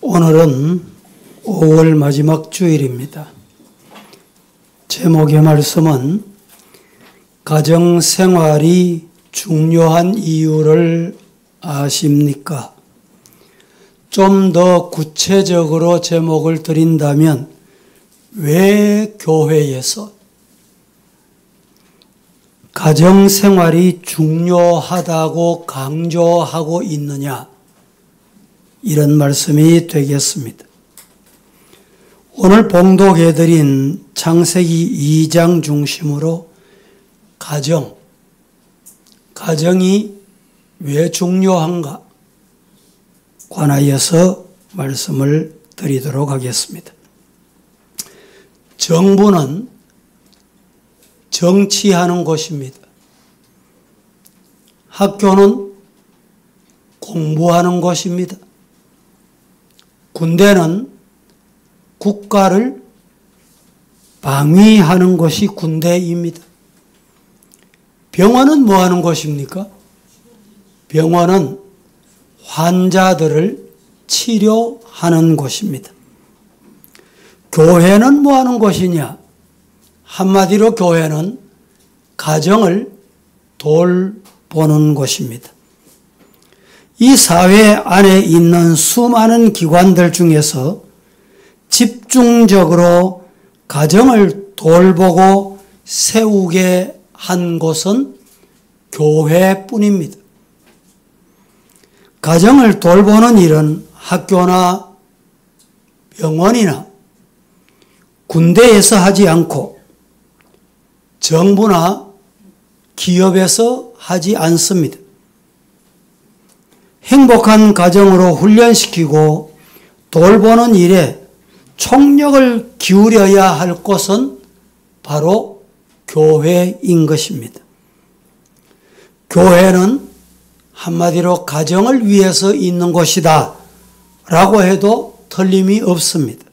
오늘은 5월 마지막 주일입니다. 제목의 말씀은 가정생활이 중요한 이유를 아십니까? 좀 더 구체적으로 제목을 드린다면 왜 교회에서 가정생활이 중요하다고 강조하고 있느냐, 이런 말씀이 되겠습니다. 오늘 봉독해드린 창세기 2장 중심으로 가정이 왜 중요한가 관하여서 말씀을 드리도록 하겠습니다. 정부는 정치하는 곳입니다. 학교는 공부하는 곳입니다. 군대는 국가를 방위하는 것이 군대입니다. 병원은 뭐 하는 곳입니까? 병원은 환자들을 치료하는 곳입니다. 교회는 뭐 하는 곳이냐? 한마디로 교회는 가정을 돌보는 곳입니다. 이 사회 안에 있는 수많은 기관들 중에서 집중적으로 가정을 돌보고 세우게 한 곳은 교회뿐입니다. 가정을 돌보는 일은 학교나 병원이나 군대에서 하지 않고 정부나 기업에서 하지 않습니다. 행복한 가정으로 훈련시키고 돌보는 일에 총력을 기울여야 할 곳은 바로 교회인 것입니다. 교회는 한마디로 가정을 위해서 있는 곳이다 라고 해도 틀림이 없습니다.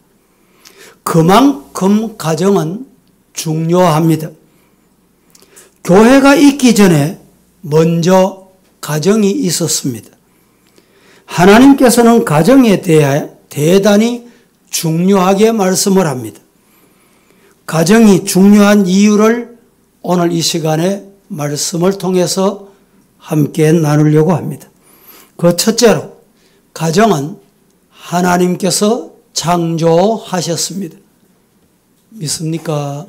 그만큼 가정은 중요합니다. 교회가 있기 전에 먼저 가정이 있었습니다. 하나님께서는 가정에 대해 대단히 중요하게 말씀을 합니다. 가정이 중요한 이유를 오늘 이 시간에 말씀을 통해서 함께 나누려고 합니다. 그 첫째로, 가정은 하나님께서 창조하셨습니다. 믿습니까?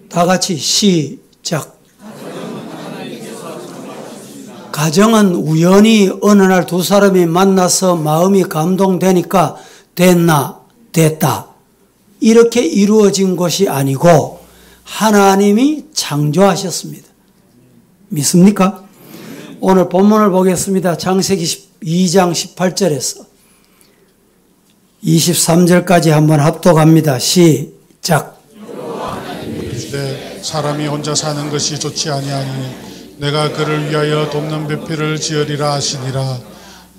다 같이 시작. 가정은 우연히 어느 날 두 사람이 만나서 마음이 감동되니까 됐다 이렇게 이루어진 것이 아니고 하나님이 창조하셨습니다. 믿습니까? 오늘 본문을 보겠습니다. 창세기 2장 18절에서 23절까지 한번 합독합니다. 시작. 이르시되 사람이 혼자 사는 것이 좋지 아니하니 내가 그를 위하여 돕는 배필을 지으리라 하시니라.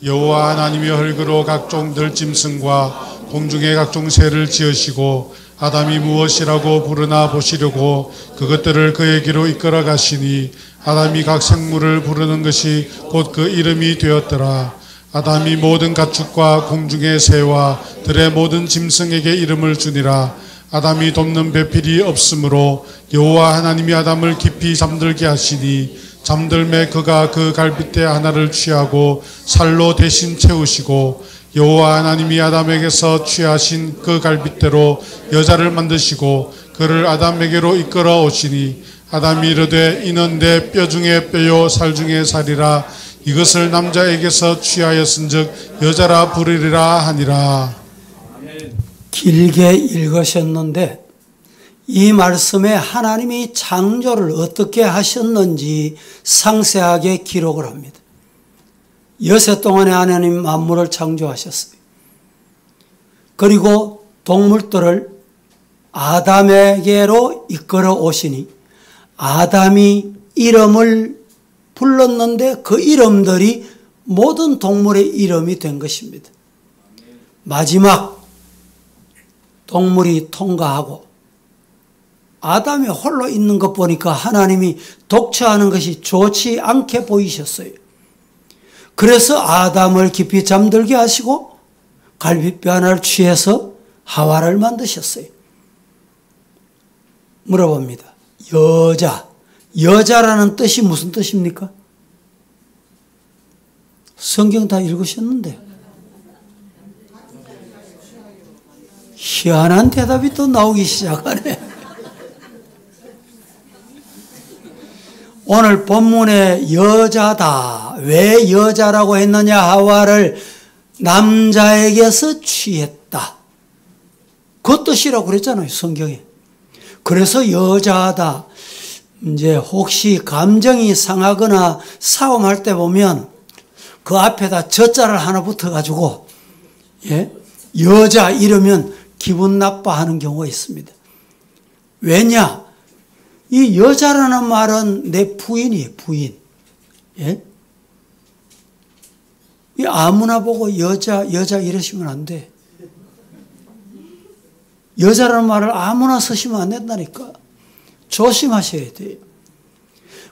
여호와 하나님이 흙으로 각종 들짐승과 공중의 각종 새를 지으시고 아담이 무엇이라고 부르나 보시려고 그것들을 그에게로 이끌어 가시니 아담이 각 생물을 부르는 것이 곧 그 이름이 되었더라. 아담이 모든 가축과 공중의 새와 들의 모든 짐승에게 이름을 주니라. 아담이 돕는 배필이 없으므로 여호와 하나님이 아담을 깊이 잠들게 하시니 잠들매 그가 그 갈빗대 하나를 취하고 살로 대신 채우시고 여호와 하나님이 아담에게서 취하신 그 갈빗대로 여자를 만드시고 그를 아담에게로 이끌어 오시니 아담이 이르되 이는 내 뼈 중에 뼈요 살 중에 살이라. 이것을 남자에게서 취하였은즉 여자라 부르리라 하니라. 길게 읽으셨는데 이 말씀에 하나님이 창조를 어떻게 하셨는지 상세하게 기록을 합니다. 여세 동안에 하나님 만물을 창조하셨어요. 그리고 동물들을 아담에게로 이끌어 오시니 아담이 이름을 불렀는데 그 이름들이 모든 동물의 이름이 된 것입니다. 마지막 동물이 통과하고 아담이 홀로 있는 것 보니까 하나님이 독처하는 것이 좋지 않게 보이셨어요. 그래서 아담을 깊이 잠들게 하시고 갈비뼈 하나를 취해서 하와를 만드셨어요. 물어봅니다. 여자라는 뜻이 무슨 뜻입니까? 성경 다 읽으셨는데. 희한한 대답이 또 나오기 시작하네. 오늘 본문에 여자다. 왜 여자라고 했느냐? 하와를 남자에게서 취했다. 그 뜻이라고 그랬잖아요, 성경에. 그래서 여자다. 이제 혹시 감정이 상하거나 싸움할 때 보면 그 앞에다 저자를 하나 붙어가지고, 예? 여자 이러면 기분 나빠하는 경우가 있습니다. 왜냐? 이 여자라는 말은 내 부인이에요, 부인. 예? 이 아무나 보고 여자 이러시면 안 돼. 여자라는 말을 아무나 쓰시면 안 된다니까. 조심하셔야 돼요.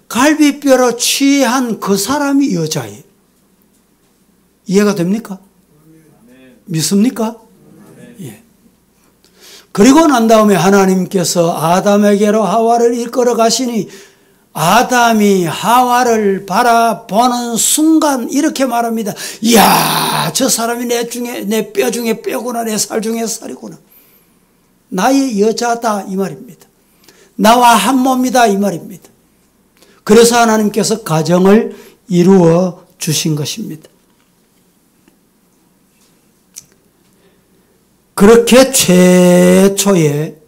갈비뼈로 취한 그 사람이 여자예요. 이해가 됩니까? 믿습니까? 예. 그리고 난 다음에 하나님께서 아담에게로 하와를 이끌어 가시니 아담이 하와를 바라보는 순간 이렇게 말합니다. 이야, 저 사람이 내 뼈 중에 뼈구나, 내 살 중에 살이구나. 나의 여자다 이 말입니다. 나와 한 몸이다 이 말입니다. 그래서 하나님께서 가정을 이루어 주신 것입니다. 그렇게 최초의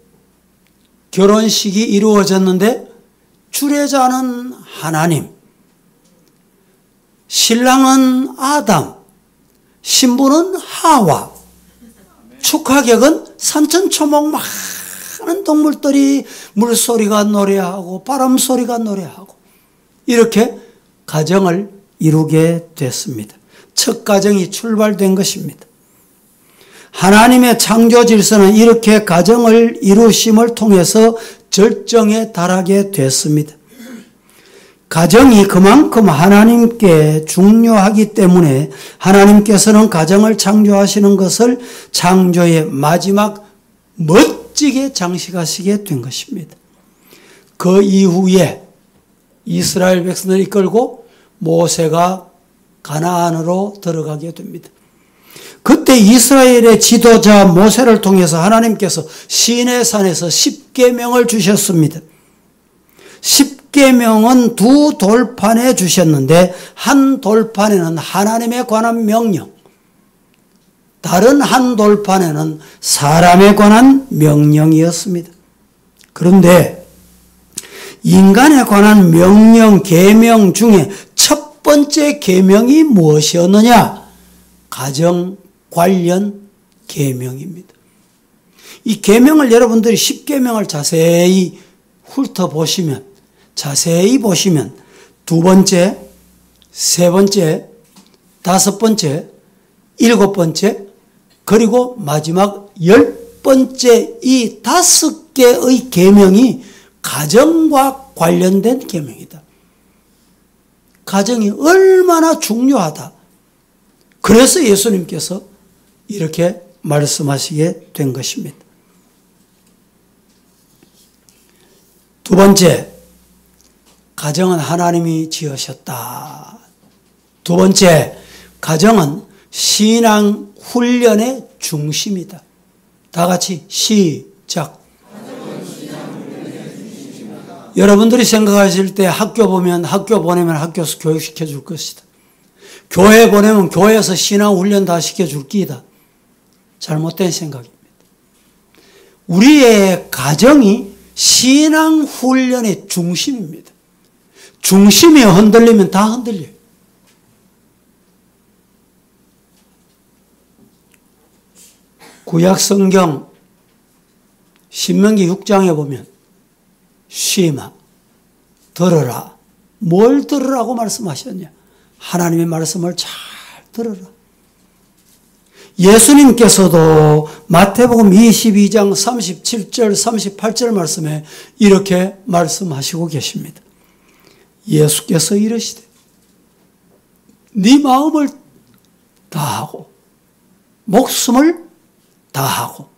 결혼식이 이루어졌는데 주례자는 하나님, 신랑은 아담, 신부는 하와, 축하객은 산천초목 많은 동물들이 물소리가 노래하고 바람소리가 노래하고 이렇게 가정을 이루게 됐습니다. 첫 가정이 출발된 것입니다. 하나님의 창조 질서는 이렇게 가정을 이루심을 통해서 절정에 달하게 됐습니다. 가정이 그만큼 하나님께 중요하기 때문에 하나님께서는 가정을 창조하시는 것을 창조의 마지막 멋지게 장식하시게 된 것입니다. 그 이후에 이스라엘 백성을 이끌고 모세가 가나안으로 들어가게 됩니다. 그때 이스라엘의 지도자 모세를 통해서 하나님께서 시내산에서 십계명을 주셨습니다. 십계명은 두 돌판에 주셨는데 한 돌판에는 하나님에 관한 명령, 다른 한 돌판에는 사람에 관한 명령이었습니다. 그런데 인간에 관한 명령, 계명 중에 첫 번째 계명이 무엇이었느냐? 가정 관련 계명입니다. 이 계명을 여러분들이 십계명을 자세히 훑어보시면, 자세히 보시면 두 번째, 세 번째, 다섯 번째, 일곱 번째, 그리고 마지막 10번째 이 5개의 계명이 가정과 관련된 계명이다. 가정이 얼마나 중요하다. 그래서 예수님께서 이렇게 말씀하시게 된 것입니다. 두 번째, 가정은 하나님이 지으셨다. 두 번째, 가정은 신앙 훈련의 중심이다. 다 같이 시작. 여러분들이 생각하실 때 학교 보내면 학교에서 교육시켜 줄 것이다. 교회 보내면 교회에서 신앙 훈련 다 시켜줄 끼다. 잘못된 생각입니다. 우리의 가정이 신앙 훈련의 중심입니다. 중심이 흔들리면 다 흔들려요. 구약 성경 신명기 6장에 보면 쉬마, 들어라. 뭘 들으라고 말씀하셨냐? 하나님의 말씀을 잘 들어라. 예수님께서도 마태복음 22장 37절 38절 말씀에 이렇게 말씀하시고 계십니다. 예수께서 이르시되 네 마음을 다하고 목숨을 다하고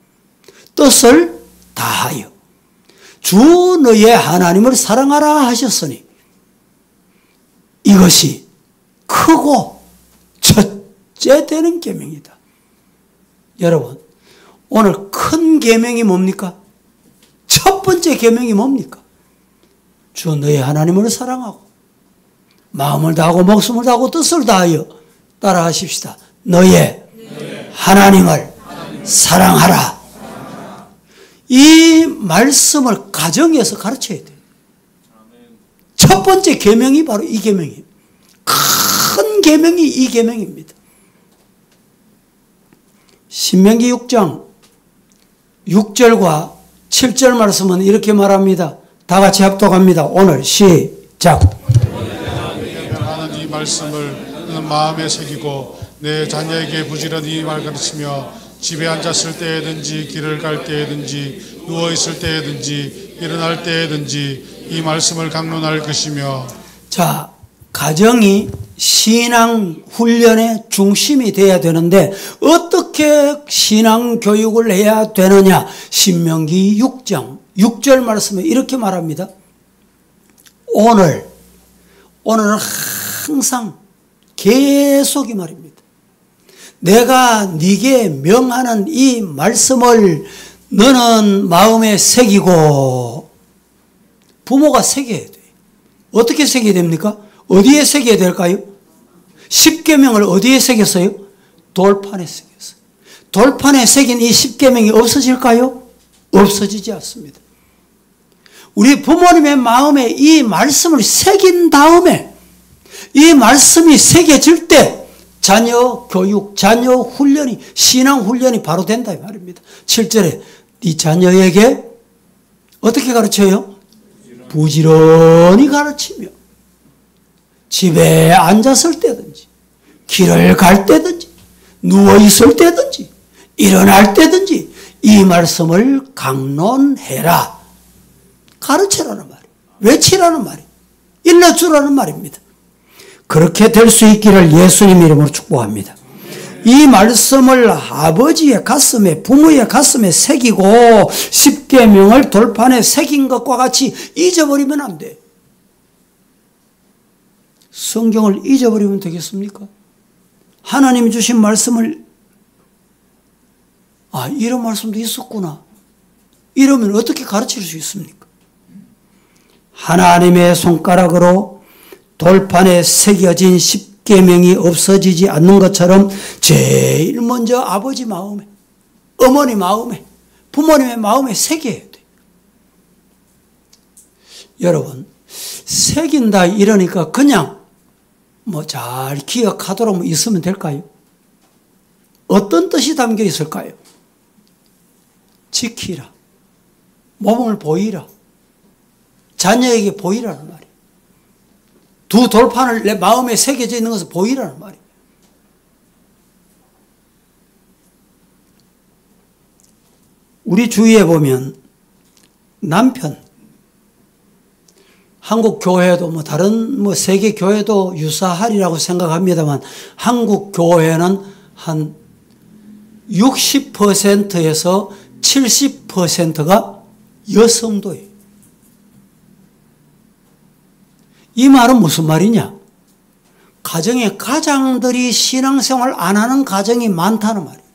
뜻을 다하여 주 너의 하나님을 사랑하라 하셨으니 이것이 크고 첫째 되는 계명이다. 여러분, 오늘 큰 계명이 뭡니까? 첫 번째 계명이 뭡니까? 주 너의 하나님을 사랑하고 마음을 다하고 목숨을 다하고 뜻을 다하여 따라하십시다. 너의 하나님을 사랑하라. 이 말씀을 가정에서 가르쳐야 돼요. 첫 번째 계명이 바로 이 계명이에요. 큰 계명이 이 계명입니다. 신명기 6장 6절과 7절 말씀은 이렇게 말합니다. 다 같이 합독합니다. 오늘 시작. 하는 이 말씀을 너는 마음에 새기고 내 자녀에게 부지런히 말가르치며 집에 앉았을 때에든지 길을 갈 때에든지 누워있을 때에든지 일어날 때에든지 이 말씀을 강론할 것이며. 자, 가정이 신앙 훈련의 중심이 돼야 되는데 어떻게 신앙 교육을 해야 되느냐? 신명기 6장 6절 말씀에 이렇게 말합니다. 오늘은 항상 계속 이 말입니다. 내가 네게 명하는 이 말씀을 너는 마음에 새기고, 부모가 새겨야 돼요. 어떻게 새겨야 됩니까? 어디에 새겨야 될까요? 십계명을 어디에 새겼어요? 돌판에 새겼어요. 돌판에 새긴 이 십계명이 없어질까요? 없어지지 않습니다. 우리 부모님의 마음에 이 말씀을 새긴 다음에 이 말씀이 새겨질 때 자녀 교육, 자녀 훈련이, 신앙 훈련이 바로 된다 이 말입니다. 7절에 네 자녀에게 어떻게 가르쳐요? 부지런히 가르치며 집에 앉았을 때든지 길을 갈 때든지 누워있을 때든지 일어날 때든지 이 말씀을 강론해라. 가르치라는 말이에요. 외치라는 말이에요. 일러주라는 말입니다. 그렇게 될 수 있기를 예수님 이름으로 축복합니다. 이 말씀을 아버지의 가슴에, 부모의 가슴에 새기고 십계명을 돌판에 새긴 것과 같이 잊어버리면 안 돼. 성경을 잊어버리면 되겠습니까? 하나님이 주신 말씀을 이런 말씀도 있었구나. 이러면 어떻게 가르칠 수 있습니까? 하나님의 손가락으로 돌판에 새겨진 십계명이 없어지지 않는 것처럼 제일 먼저 아버지 마음에, 어머니 마음에, 부모님의 마음에 새겨야 돼요. 여러분, 새긴다 이러니까 그냥 잘 기억하도록 있으면 될까요? 어떤 뜻이 담겨 있을까요? 지키라, 몸을 보이라, 자녀에게 보이라는 말이에요. 두 돌판을 내 마음에 새겨져 있는 것을 보이라는 말이에요. 우리 주위에 보면 남편, 한국 교회도 다른 세계 교회도 유사하리라고 생각합니다만 한국 교회는 한 60%에서 70%가 여성도예요. 이 말은 무슨 말이냐? 가정의 가장들이 신앙생활 안 하는 가정이 많다는 말이에요.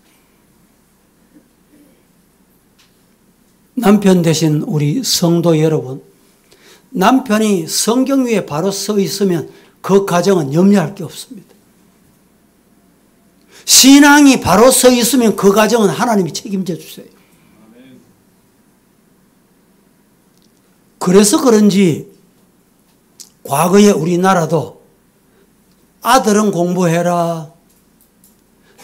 남편 대신 우리 성도 여러분, 남편이 성경 위에 바로 서 있으면 그 가정은 염려할 게 없습니다. 신앙이 바로 서 있으면 그 가정은 하나님이 책임져 주세요. 그래서 그런지 과거에 우리나라도 아들은 공부해라,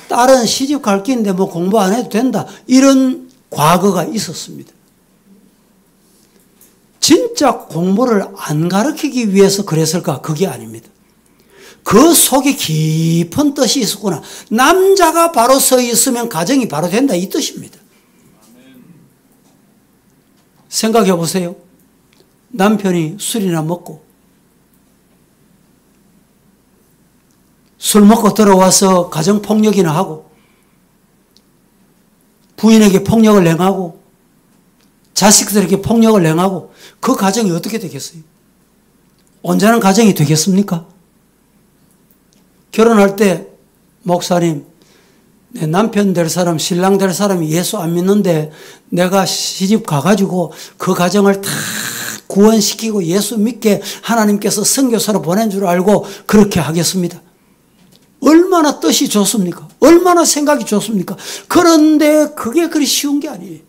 딸은 시집 갈 길인데 공부 안 해도 된다, 이런 과거가 있었습니다. 진짜 공부를 안 가르치기 위해서 그랬을까? 그게 아닙니다. 그 속에 깊은 뜻이 있었구나. 남자가 바로 서 있으면 가정이 바로 된다, 이 뜻입니다. 생각해 보세요. 남편이 술이나 먹고 술 먹고 들어와서 가정폭력이나 하고 부인에게 폭력을 행하고 자식들에게 폭력을 행하고 그 가정이 어떻게 되겠어요? 온전한 가정이 되겠습니까? 결혼할 때 목사님, 내 남편 될 사람, 신랑 될 사람이 예수 안 믿는데 내가 시집 가가지고 그 가정을 다 구원시키고 예수 믿게 하나님께서 선교사로 보낸 줄 알고 그렇게 하겠습니다. 얼마나 뜻이 좋습니까? 얼마나 생각이 좋습니까? 그런데 그게 그리 쉬운 게 아니에요.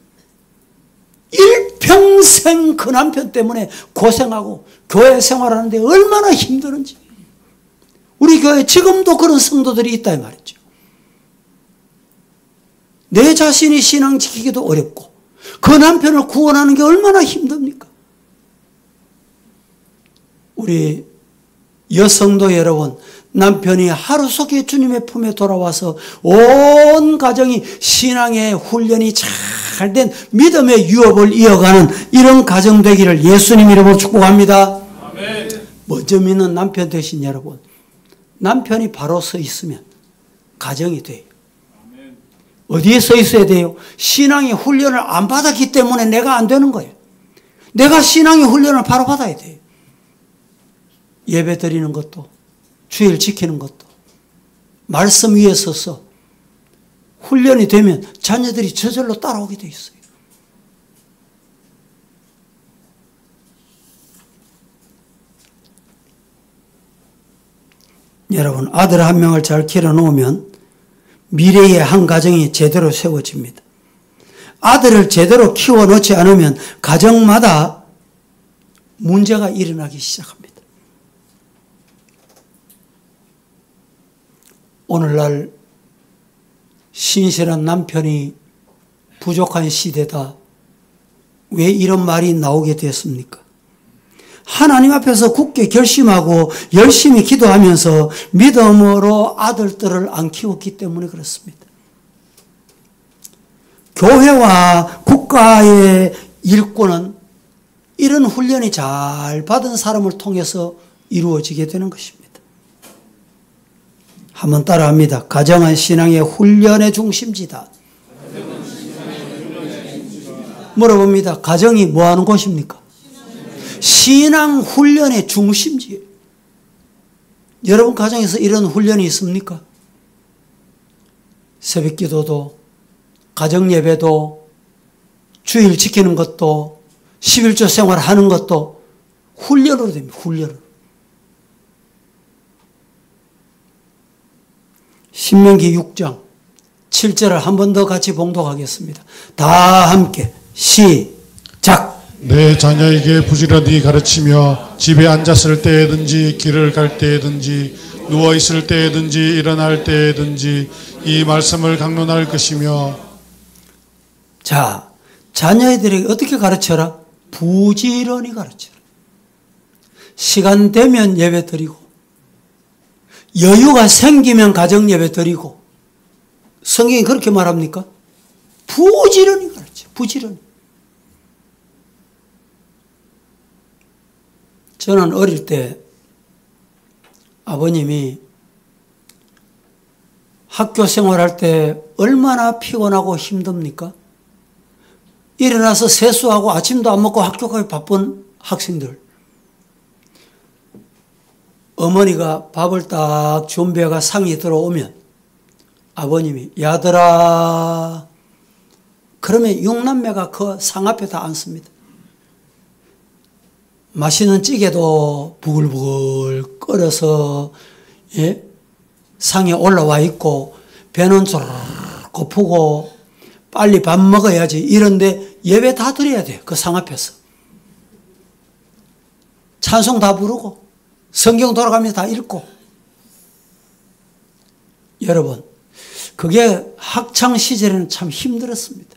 일평생 그 남편 때문에 고생하고 교회 생활하는데 얼마나 힘드는지. 우리 교회에 지금도 그런 성도들이 있다 이 말이죠. 내 자신이 신앙 지키기도 어렵고 그 남편을 구원하는 게 얼마나 힘듭니까? 우리 여성도 여러분, 남편이 하루속히 주님의 품에 돌아와서 온 가정이 신앙의 훈련이 잘된 믿음의 유업을 이어가는 이런 가정 되기를 예수님 이름으로 축복합니다. 아멘. 먼저 믿는 남편 되신 여러분, 남편이 바로 서 있으면 가정이 돼요. 아멘. 어디에 서 있어야 돼요? 신앙의 훈련을 안 받았기 때문에 내가 안 되는 거예요. 내가 신앙의 훈련을 바로 받아야 돼요. 예배 드리는 것도, 주일 지키는 것도, 말씀 위에 서서 훈련이 되면 자녀들이 저절로 따라오게 돼 있어요. 여러분, 아들 한 명을 잘 키워놓으면 미래의 한 가정이 제대로 세워집니다. 아들을 제대로 키워놓지 않으면 가정마다 문제가 일어나기 시작합니다. 오늘날 신실한 남편이 부족한 시대다. 왜 이런 말이 나오게 됐습니까? 하나님 앞에서 굳게 결심하고 열심히 기도하면서 믿음으로 아들들을 안 키웠기 때문에 그렇습니다. 교회와 국가의 일꾼은 이런 훈련이 잘 받은 사람을 통해서 이루어지게 되는 것입니다. 한번 따라합니다. 가정은 신앙의 훈련의 중심지다. 물어봅니다. 가정이 뭐 하는 곳입니까? 신앙 훈련의 중심지예요. 여러분 가정에서 이런 훈련이 있습니까? 새벽 기도도, 가정 예배도, 주일 지키는 것도, 11조 생활하는 것도 훈련으로 됩니다. 훈련으로. 신명기 6장 7절을 한 번 더 같이 봉독하겠습니다. 다 함께 시작. 내 자녀에게 부지런히 가르치며 집에 앉았을 때에든지 길을 갈 때에든지 누워있을 때에든지 일어날 때에든지 이 말씀을 강론할 것이며. 자, 자녀들에게 어떻게 가르쳐라? 부지런히 가르쳐라. 시간 되면 예배 드리고 여유가 생기면 가정 예배 드리고. 성경이 그렇게 말합니까? 부지런히 가르쳐. 부지런히. 저는 어릴 때 아버님이 학교 생활할 때 얼마나 피곤하고 힘듭니까? 일어나서 세수하고 아침도 안 먹고 학교 가기 바쁜 학생들. 어머니가 밥을 딱 준비해가 상이 들어오면 아버님이 야들아 그러면 6남매가 그 상 앞에 다 앉습니다. 맛있는 찌개도 부글부글 끓여서 상에 올라와 있고 배는 쪼르르 고프고 빨리 밥 먹어야지 이런데 예배 다 드려야 돼요. 그 상 앞에서. 찬송 다 부르고 성경 돌아가면서 다 읽고. 여러분, 그게 학창시절에는 참 힘들었습니다.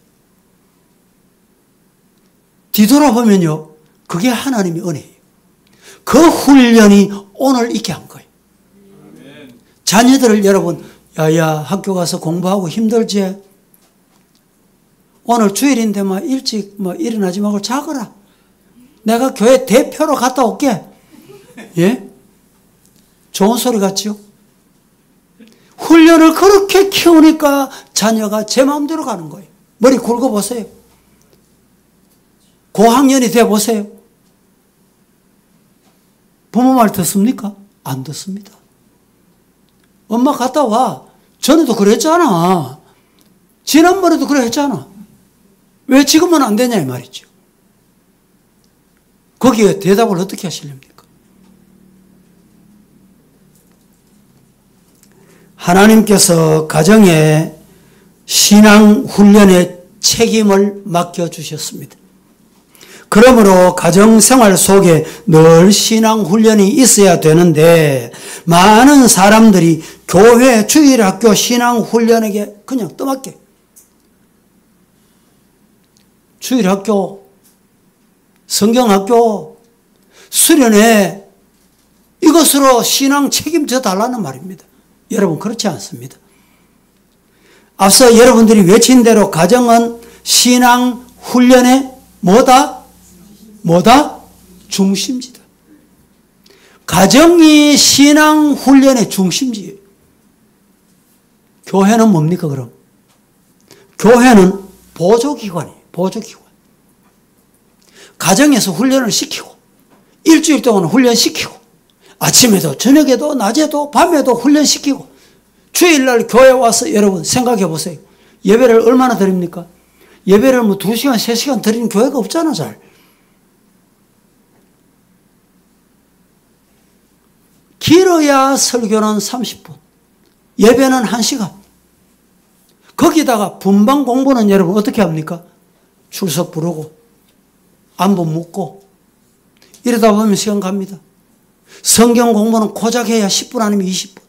뒤돌아보면요, 그게 하나님의 은혜예요. 그 훈련이 오늘 있게 한 거예요. 자녀들을 여러분, 야야 학교 가서 공부하고 힘들지? 오늘 주일인데 일찍 일어나지 말고 자거라. 내가 교회 대표로 갔다 올게. 예? 좋은 소리 같죠? 훈련을 그렇게 키우니까 자녀가 제 마음대로 가는 거예요. 머리 굵어보세요. 고학년이 돼보세요. 부모 말 듣습니까? 안 듣습니다. 엄마 갔다 와. 전에도 그랬잖아. 지난번에도 그래 했잖아. 왜 지금은 안 되냐 이 말이죠. 거기에 대답을 어떻게 하시렵니까? 하나님께서 가정에 신앙 훈련의 책임을 맡겨주셨습니다. 그러므로 가정생활 속에 늘 신앙 훈련이 있어야 되는데 많은 사람들이 교회, 주일학교 신앙 훈련에게 그냥 떠맡게 주일학교, 성경학교, 수련회 이것으로 신앙 책임져 달라는 말입니다. 여러분 그렇지 않습니다. 앞서 여러분들이 외친 대로 가정은 신앙 훈련의 뭐다? 중심지다. 가정이 신앙 훈련의 중심지예요. 교회는 뭡니까 그럼? 교회는 보조기관이에요. 보조기관. 가정에서 훈련을 시키고 일주일 동안 훈련시키고 아침에도 저녁에도 낮에도 밤에도 훈련시키고 주일날 교회 와서 여러분 생각해 보세요. 예배를 얼마나 드립니까? 예배를 뭐 2시간, 3시간 드리는 교회가 없잖아 잘. 길어야 설교는 30분. 예배는 1시간. 거기다가 분방 공부는 여러분 어떻게 합니까? 출석 부르고 안부 묻고 이러다 보면 시간 갑니다. 성경 공부는 고작 해야 10분 아니면 20분.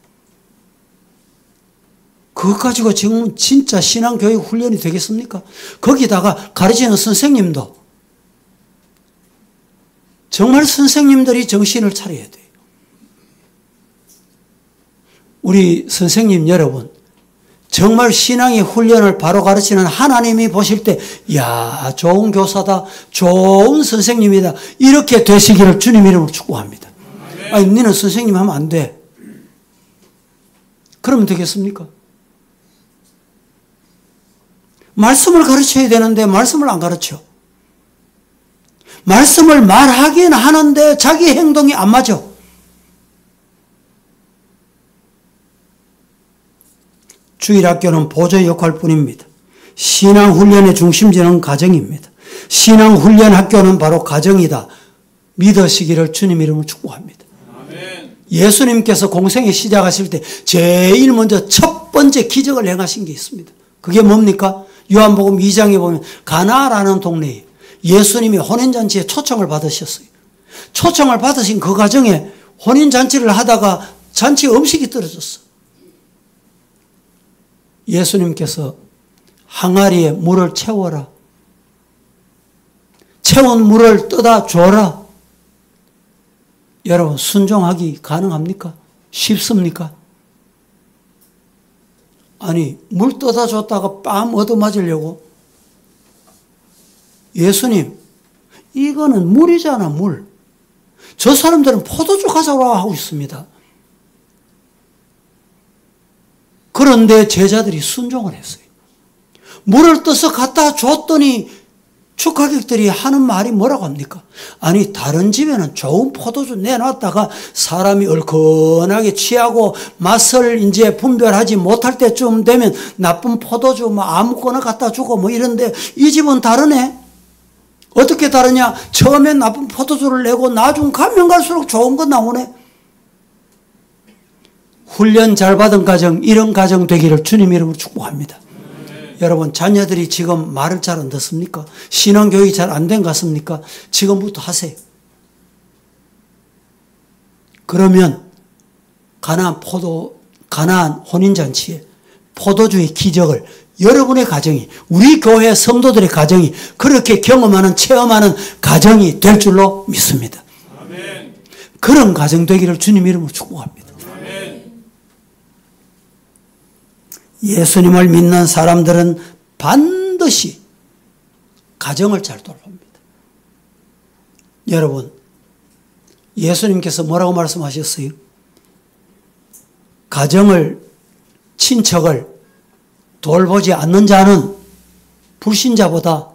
그것 가지고 지금 진짜 신앙교육 훈련이 되겠습니까? 거기다가 가르치는 선생님도 정말 선생님들이 정신을 차려야 돼요. 우리 선생님 여러분 정말 신앙의 훈련을 바로 가르치는 하나님이 보실 때 야, 좋은 교사다, 좋은 선생님이다 이렇게 되시기를 주님 이름으로 축복합니다. 아니 너는 선생님 하면 안 돼. 그러면 되겠습니까? 말씀을 가르쳐야 되는데 말씀을 안 가르쳐. 말씀을 말하긴 하는데 자기 행동이 안 맞아. 주일학교는 보조 역할뿐입니다. 신앙훈련의 중심지는 가정입니다. 신앙훈련학교는 바로 가정이다. 믿으시기를 주님 이름으로 축복합니다. 아멘. 예수님께서 공생에 시작하실 때 제일 먼저 첫 번째 기적을 행하신 게 있습니다. 그게 뭡니까? 요한복음 2장에 보면 가나라는 동네에 예수님이 혼인잔치에 초청을 받으셨어요. 초청을 받으신 그 가정에 혼인잔치를 하다가 잔치 음식이 떨어졌어. 예수님께서 항아리에 물을 채워라. 채운 물을 떠다 줘라. 여러분 순종하기 가능합니까? 쉽습니까? 아니 물 떠다 줬다가 빰 얻어맞으려고? 예수님 이거는 물이잖아 물. 저 사람들은 포도주 가져오라고 하고 있습니다. 그런데 제자들이 순종을 했어요. 물을 떠서 갖다 줬더니 축하객들이 하는 말이 뭐라고 합니까? 아니 다른 집에는 좋은 포도주 내놨다가 사람이 얼큰하게 취하고 맛을 이제 분별하지 못할 때쯤 되면 나쁜 포도주 뭐 아무거나 갖다 주고 뭐 이런데 이 집은 다르네. 어떻게 다르냐? 처음엔 나쁜 포도주를 내고 나중 가면 갈수록 좋은 거 나오네. 훈련 잘 받은 가정, 이런 가정 되기를 주님 이름으로 축복합니다. 여러분 자녀들이 지금 말을 잘 안 듣습니까? 신앙교육이 잘 안 된 것 같습니까? 지금부터 하세요. 그러면 가나안 혼인잔치에 포도주의 기적을 여러분의 가정이, 우리 교회 성도들의 가정이 그렇게 경험하는, 체험하는 가정이 될 줄로 믿습니다. 아멘. 그런 가정 되기를 주님 이름으로 축복합니다. 예수님을 믿는 사람들은 반드시 가정을 잘 돌봅니다. 여러분, 예수님께서 뭐라고 말씀하셨어요? 가정을, 친척을 돌보지 않는 자는 불신자보다,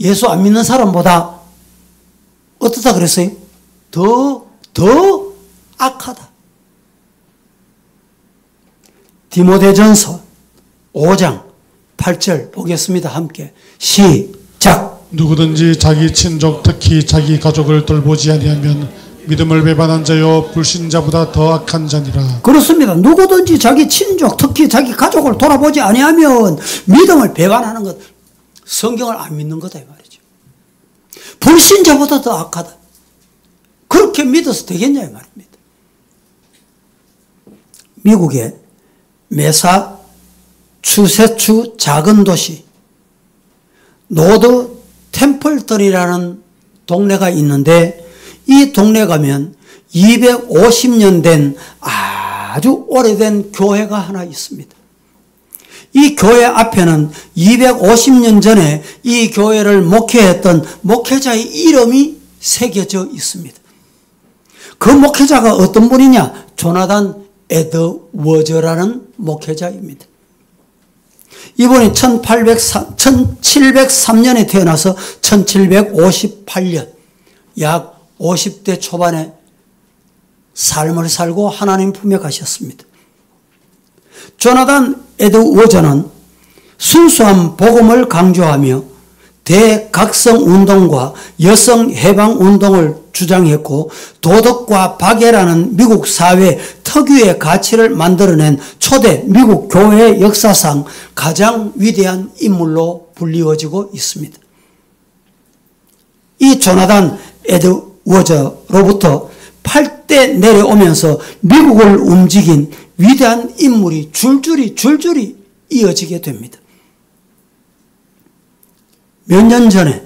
예수 안 믿는 사람보다 어떻다 그랬어요? 더 악하다. 디모데전서 5장 8절 보겠습니다. 함께 시작. 누구든지 자기 친족 특히 자기 가족을 돌보지 아니하면 믿음을 배반한 자요 불신자보다 더 악한 자니라. 그렇습니다. 누구든지 자기 친족 특히 자기 가족을 돌아보지 아니하면 믿음을 배반하는 것, 성경을 안 믿는 거다 이 말이죠. 불신자보다 더 악하다. 그렇게 믿어서 되겠냐 이 말입니다. 미국의 매사추세츠 작은 도시 노드 템플턴이라는 동네가 있는데, 이 동네 가면 250년 된 아주 오래된 교회가 하나 있습니다. 이 교회 앞에는 250년 전에 이 교회를 목회했던 목회자의 이름이 새겨져 있습니다. 그 목회자가 어떤 분이냐? 조나단 에드워즈라는 목회자입니다. 이분이 1703년에 태어나서 1758년 약 50대 초반에 삶을 살고 하나님 품에 가셨습니다. 조나단 에드워즈는 순수한 복음을 강조하며 대각성 운동과 여성 해방 운동을 주장했고, 도덕과 박애라는 미국 사회 특유의 가치를 만들어낸 초대 미국 교회 역사상 가장 위대한 인물로 불리워지고 있습니다. 이 조나단 에드워즈로부터 8대 내려오면서 미국을 움직인 위대한 인물이 줄줄이 이어지게 됩니다. 몇 년 전에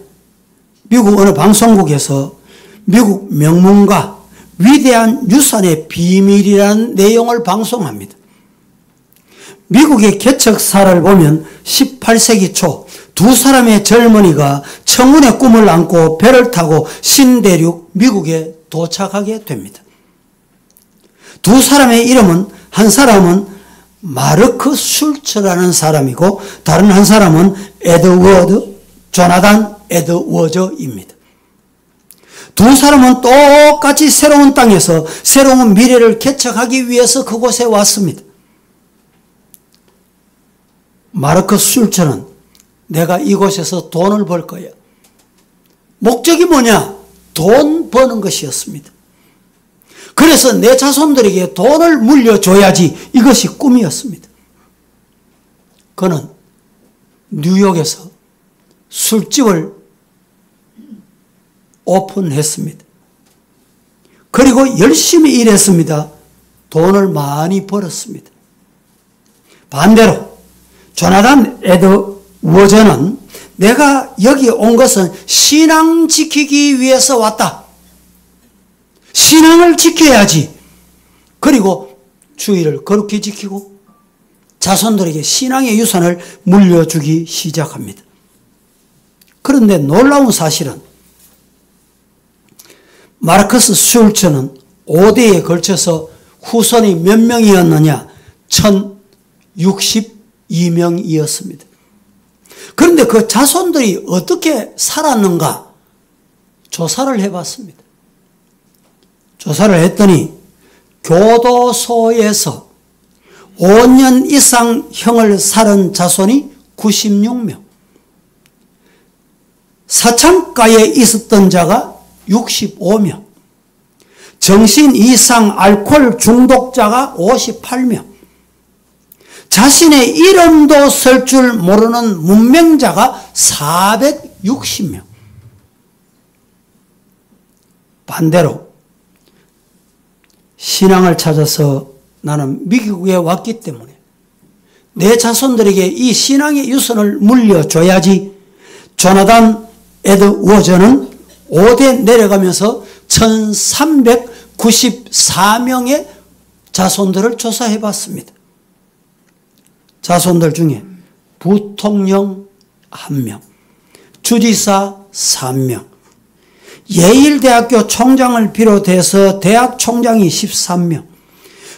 미국 어느 방송국에서 미국 명문가 위대한 유산의 비밀이라는 내용을 방송합니다. 미국의 개척사를 보면 18세기 초 두 사람의 젊은이가 청운의 꿈을 안고 배를 타고 신대륙 미국에 도착하게 됩니다. 두 사람의 이름은, 한 사람은 마르크 슐츠라는 사람이고 다른 한 사람은 조나단 에드워즈입니다. 두 사람은 똑같이 새로운 땅에서 새로운 미래를 개척하기 위해서 그곳에 왔습니다. 마르크 슐츠는 내가 이곳에서 돈을 벌 거야. 목적이 뭐냐? 돈 버는 것이었습니다. 그래서 내 자손들에게 돈을 물려줘야지, 이것이 꿈이었습니다. 그는 뉴욕에서 술집을 오픈했습니다. 그리고 열심히 일했습니다. 돈을 많이 벌었습니다. 반대로 조나단 에드워즈는 내가 여기 온 것은 신앙 지키기 위해서 왔다. 신앙을 지켜야지. 그리고 주의를 거룩히 지키고 자손들에게 신앙의 유산을 물려주기 시작합니다. 그런데 놀라운 사실은 마르커스 슐츠는 5대에 걸쳐서 후손이 몇 명이었느냐? 1062명이었습니다. 그런데 그 자손들이 어떻게 살았는가? 조사를 해봤습니다. 조사를 했더니 교도소에서 5년 이상 형을 살은 자손이 96명, 사창가에 있었던 자가 65명, 정신 이상 알코올 중독자가 58명, 자신의 이름도 쓸 줄 모르는 문맹자가 460명. 반대로 신앙을 찾아서 나는 미국에 왔기 때문에 내 자손들에게 이 신앙의 유산을 물려줘야지. 조나단 에드워즈는 5대 내려가면서 1394명의 자손들을 조사해 봤습니다. 자손들 중에 부통령 1명, 주지사 3명, 예일대학교 총장을 비롯해서 대학 총장이 13명,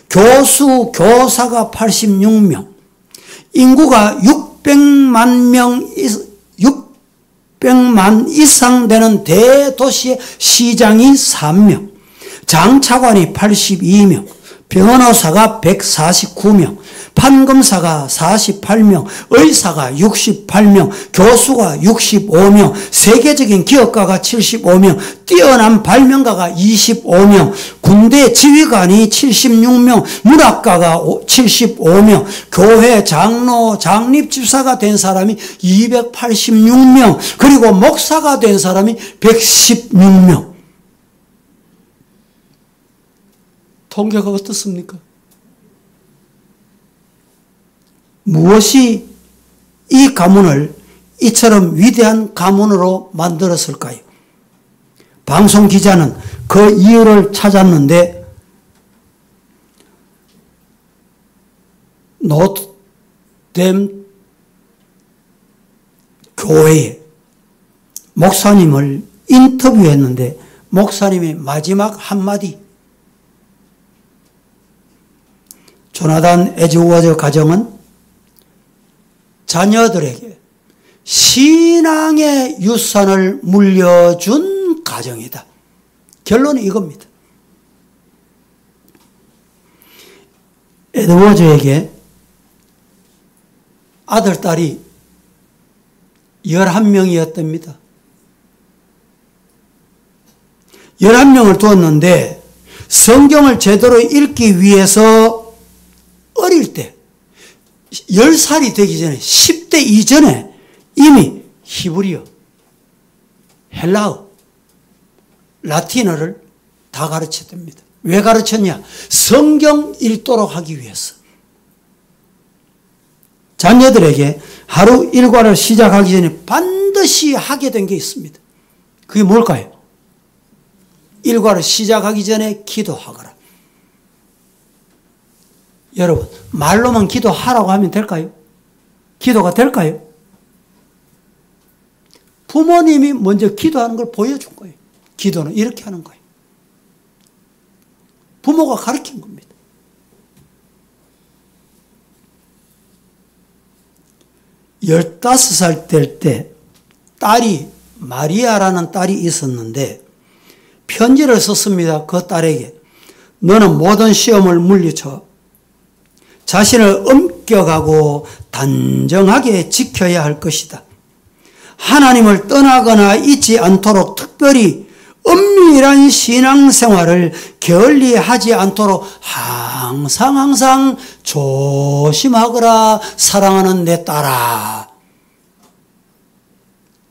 교수, 교사가 86명, 인구가 600만 명 600만 이상 되는 대도시의 시장이 3명, 장차관이 82명, 변호사가 149명, 판검사가 48명, 의사가 68명, 교수가 65명, 세계적인 기업가가 75명, 뛰어난 발명가가 25명, 군대 지휘관이 76명, 문학가가 75명, 교회 장로, 장립집사가 된 사람이 286명, 그리고 목사가 된 사람이 116명. 통계가 어떻습니까? 무엇이 이 가문을 이처럼 위대한 가문으로 만들었을까요? 방송 기자는 그 이유를 찾았는데 노트댐 교회에 목사님을 인터뷰했는데 목사님의 마지막 한마디, 조나단 에즈워즈 가정은 자녀들에게 신앙의 유산을 물려준 가정이다. 결론은 이겁니다. 에드워즈에게 아들, 딸이 11명이었답니다. 11명을 두었는데 성경을 제대로 읽기 위해서 어릴 때 10살이 되기 전에 10대 이전에 이미 히브리어, 헬라어, 라틴어를 다 가르쳤답니다. 왜 가르쳤냐? 성경 읽도록 하기 위해서. 자녀들에게 하루 일과를 시작하기 전에 반드시 하게 된 게 있습니다. 그게 뭘까요? 일과를 시작하기 전에 기도하거라. 여러분, 말로만 기도하라고 하면 될까요? 기도가 될까요? 부모님이 먼저 기도하는 걸 보여준 거예요. 기도는 이렇게 하는 거예요. 부모가 가르친 겁니다. 열다섯 살 될 때 딸이, 마리아라는 딸이 있었는데 편지를 썼습니다. 그 딸에게. 너는 모든 시험을 물리쳐 자신을 엄격하고 단정하게 지켜야 할 것이다. 하나님을 떠나거나 잊지 않도록 특별히 엄밀한 신앙생활을 게을리하지 않도록 항상 조심하거라. 사랑하는 내 딸아.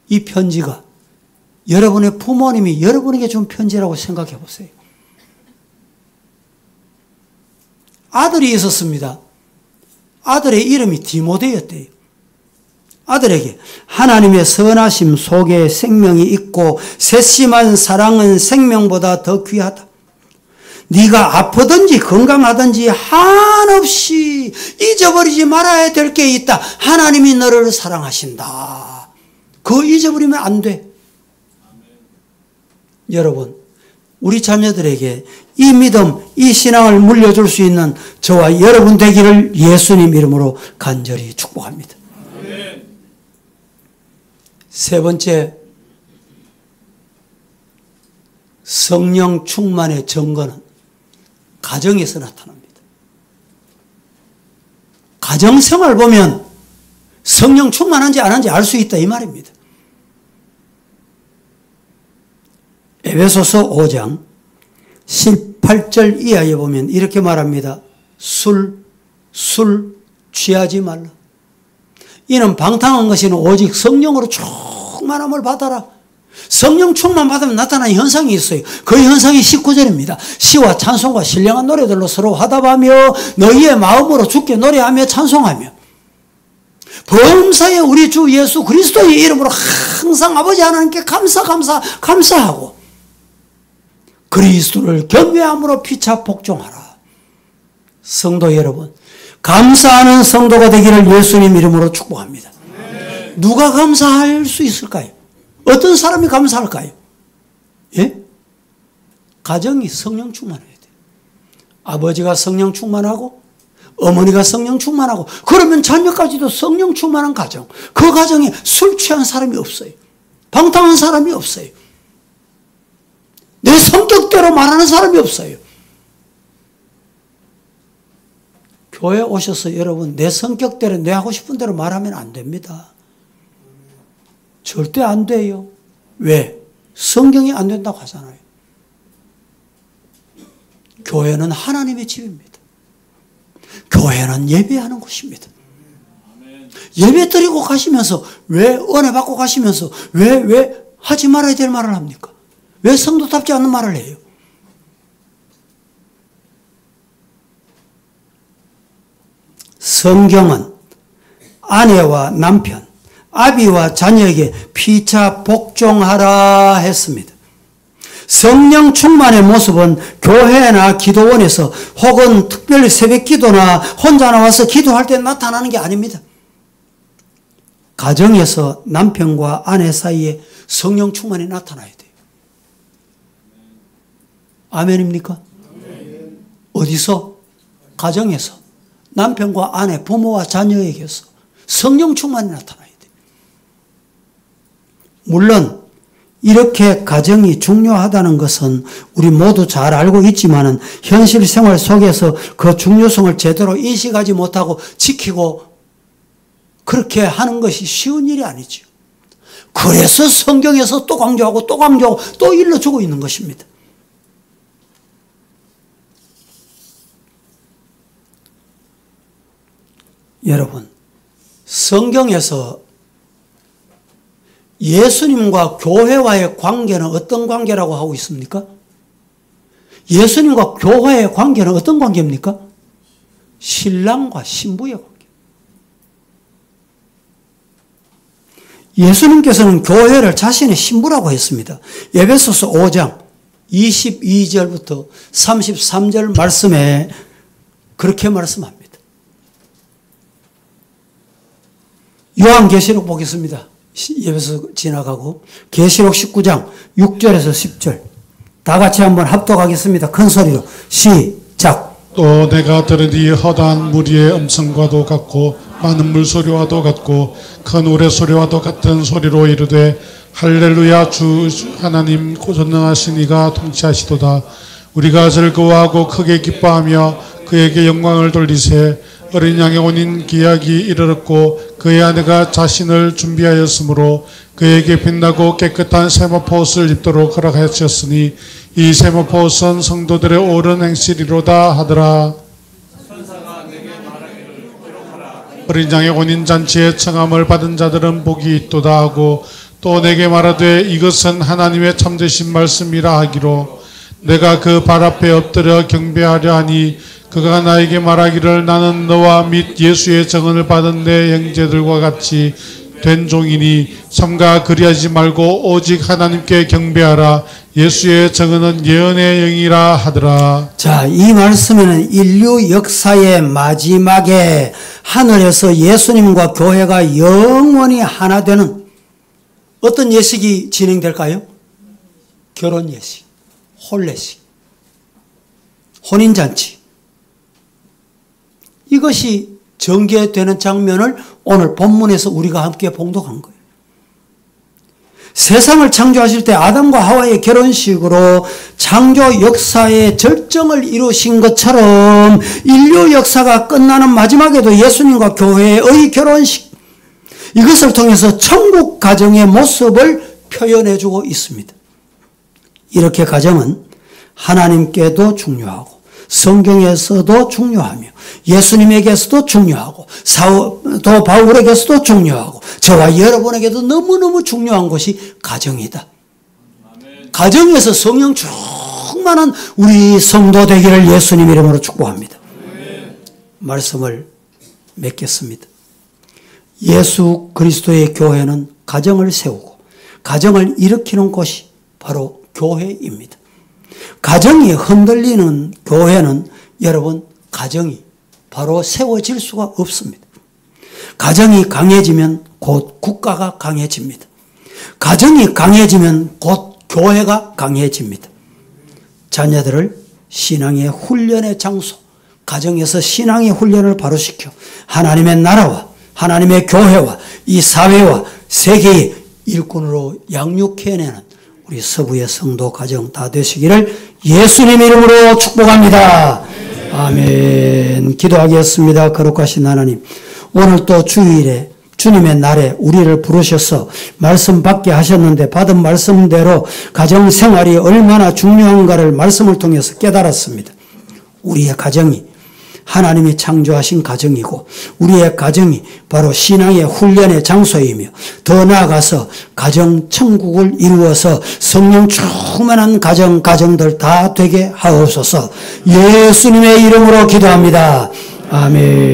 이 편지가 여러분의 부모님이 여러분에게 준 편지라고 생각해 보세요. 아들이 있었습니다. 아들의 이름이 디모데였대요. 아들에게 하나님의 선하심 속에 생명이 있고 세심한 사랑은 생명보다 더 귀하다. 네가 아프든지 건강하든지 한없이 잊어버리지 말아야 될 게 있다. 하나님이 너를 사랑하신다. 그거 잊어버리면 안 돼. 여러분, 우리 자녀들에게 이 믿음, 이 신앙을 물려줄 수 있는 저와 여러분 되기를 예수님 이름으로 간절히 축복합니다. 세 번째, 성령 충만의 증거는 가정에서 나타납니다. 가정생활 보면 성령 충만한지 안 한지 알 수 있다 이 말입니다. 에베소서 5장 18절 이하에 보면 이렇게 말합니다. 술 취하지 말라. 이는 방탕한 것이는 오직 성령으로 충만함을 받아라. 성령 충만 받으면 나타나는 현상이 있어요. 그 현상이 19절입니다. 시와 찬송과 신령한 노래들로 서로 화답하며 너희의 마음으로 주께 노래하며 찬송하며 범사에 우리 주 예수 그리스도의 이름으로 항상 아버지 하나님께 감사하고 그리스도를 경외함으로 피차 복종하라. 성도 여러분, 감사하는 성도가 되기를 예수님 이름으로 축복합니다. 네. 누가 감사할 수 있을까요? 어떤 사람이 감사할까요? 예? 가정이 성령 충만해야 돼요. 아버지가 성령 충만하고 어머니가 성령 충만하고 그러면 자녀까지도 성령 충만한 가정. 그 가정에 술 취한 사람이 없어요. 방탕한 사람이 없어요. 내 성격대로 말하는 사람이 없어요. 교회 오셔서 여러분 내 성격대로 내 하고 싶은 대로 말하면 안 됩니다. 절대 안 돼요. 왜? 성경이 안 된다고 하잖아요. 교회는 하나님의 집입니다. 교회는 예배하는 곳입니다. 예배 드리고 가시면서 왜 은혜 받고 가시면서 왜 하지 말아야 될 말을 합니까? 왜 성도답지 않는 말을 해요? 성경은 아내와 남편, 아비와 자녀에게 피차 복종하라 했습니다. 성령 충만의 모습은 교회나 기도원에서 혹은 특별히 새벽 기도나 혼자 나와서 기도할 때 나타나는 게 아닙니다. 가정에서 남편과 아내 사이에 성령 충만이 나타나야 돼요. 아멘입니까? 어디서? 가정에서. 남편과 아내, 부모와 자녀에게서 성령 충만이 나타나야 돼요. 물론 이렇게 가정이 중요하다는 것은 우리 모두 잘 알고 있지만은 현실 생활 속에서 그 중요성을 제대로 인식하지 못하고 지키고 그렇게 하는 것이 쉬운 일이 아니죠. 그래서 성경에서 또 강조하고 또 강조하고 또 일러주고 있는 것입니다. 여러분, 성경에서 예수님과 교회와의 관계는 어떤 관계라고 하고 있습니까? 예수님과 교회의 관계는 어떤 관계입니까? 신랑과 신부의 관계. 예수님께서는 교회를 자신의 신부라고 했습니다. 에베소서 5장 22절부터 33절 말씀에 그렇게 말씀합니다. 요한계시록 보겠습니다. 에베소 지나가고 계시록 19장 6절에서 10절 다 같이 한번 합독하겠습니다. 큰 소리로 시작. 또 내가 들으니 허다한 무리의 음성과도 같고 많은 물소리와도 같고 큰 우레소리와도 같은 소리로 이르되 할렐루야 주 하나님 전능하신 이가 통치하시도다. 우리가 즐거워하고 크게 기뻐하며 그에게 영광을 돌리세. 어린 양의 혼인 기약이 이르렀고 그의 아내가 자신을 준비하였으므로 그에게 빛나고 깨끗한 세마포옷을 입도록 허락하셨으니 이 세마포옷은 성도들의 옳은 행실이로다 하더라. 어린 양의 혼인 잔치에 청함을 받은 자들은 복이 있도다 하고 또 내게 말하되 이것은 하나님의 참되신 말씀이라 하기로 내가 그 발 앞에 엎드려 경배하려 하니 그가 나에게 말하기를 나는 너와 및 예수의 증언을 받은 내 형제들과 같이 된 종이니 삼가 그리하지 말고 오직 하나님께 경배하라. 예수의 증언은 예언의 영이라 하더라. 자, 이 말씀에는 인류 역사의 마지막에 하늘에서 예수님과 교회가 영원히 하나 되는 어떤 예식이 진행될까요? 결혼 예식, 혼례식, 혼인잔치. 이것이 전개되는 장면을 오늘 본문에서 우리가 함께 봉독한 거예요. 세상을 창조하실 때 아담과 하와의 결혼식으로 창조 역사의 절정을 이루신 것처럼 인류 역사가 끝나는 마지막에도 예수님과 교회의 결혼식, 이것을 통해서 천국 가정의 모습을 표현해주고 있습니다. 이렇게 가정은 하나님께도 중요하고 성경에서도 중요하며 예수님에게서도 중요하고 사도 바울에게서도 중요하고 저와 여러분에게도 너무너무 중요한 것이 가정이다. 아멘. 가정에서 성령 충만한 우리 성도 되기를 예수님 이름으로 축복합니다. 아멘. 말씀을 맺겠습니다. 예수 그리스도의 교회는 가정을 세우고 가정을 일으키는 곳이 바로 교회입니다. 가정이 흔들리는 교회는 여러분 가정이 바로 세워질 수가 없습니다. 가정이 강해지면 곧 국가가 강해집니다. 가정이 강해지면 곧 교회가 강해집니다. 자녀들을 신앙의 훈련의 장소, 가정에서 신앙의 훈련을 바로 시켜 하나님의 나라와 하나님의 교회와 이 사회와 세계에 일꾼으로 양육해내는 우리 서부의 성도 가정 다 되시기를 예수님 이름으로 축복합니다. 아멘. 기도하겠습니다. 거룩하신 하나님, 오늘 또 주일에 주님의 날에 우리를 부르셔서 말씀 받게 하셨는데 받은 말씀대로 가정생활이 얼마나 중요한가를 말씀을 통해서 깨달았습니다. 우리의 가정이 하나님이 창조하신 가정이고 우리의 가정이 바로 신앙의 훈련의 장소이며 더 나아가서 가정 천국을 이루어서 성령 충만한 가정들 다 되게 하옵소서. 예수님의 이름으로 기도합니다. 아멘.